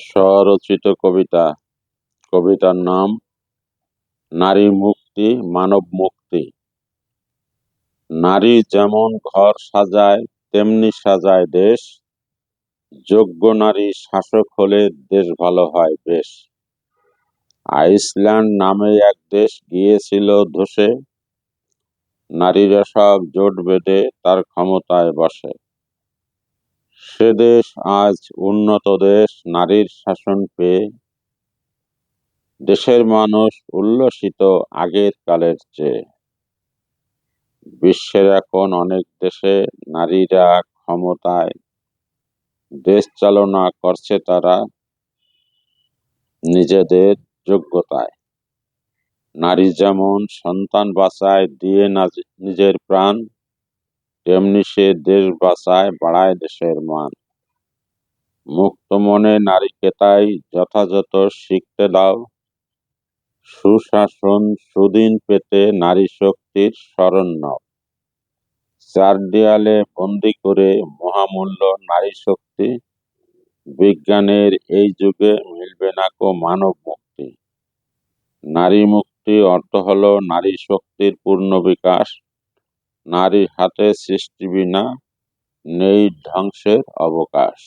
স্বরচিত কবিতা। কবিতার নাম নারী মুক্তি মানব মুক্তি। নারী যেমন ঘর সাজায় তেমনি সাজায় দেশ, যোগ্য নারী শাসক হলে দেশ ভালো হয় বেশ। আইসল্যান্ড নামে এক দেশ গিয়েছিল ধসে, নারীরা সব জোট বেঁধে তার ক্ষমতায় বসে। সে দেশ আজ উন্নত দেশ, নারীর শাসন পেয়ে দেশের মানুষ উল্লসিত আগের কালের চেয়ে। বিশ্বের এখন অনেক দেশে নারীরা ক্ষমতায়, দেশ চালনা করছে তারা নিজেদের যোগ্যতায়। নারী যেমন সন্তান বাঁচায় দিয়ে নিজের প্রাণ, তেমনি সে দেশ বাঁচায় বাড়ায় দেশের মান। মুক্ত মনে নারীকে তাই যথাযথ শিখতে দাও, সুশাসন সুদিন পেতে নারী শক্তির শরণ নাও। চার দেয়ালে বন্দি করে মহামূল্য নারী শক্তি, বিজ্ঞানের এই যুগে মিলবে না কো মানব মুক্তি। নারী মুক্তি অর্থ হলো নারী শক্তির পূর্ণ বিকাশ, নারীর হাতে সৃষ্টি বিনা নেই ধ্বংসের অবকাশ।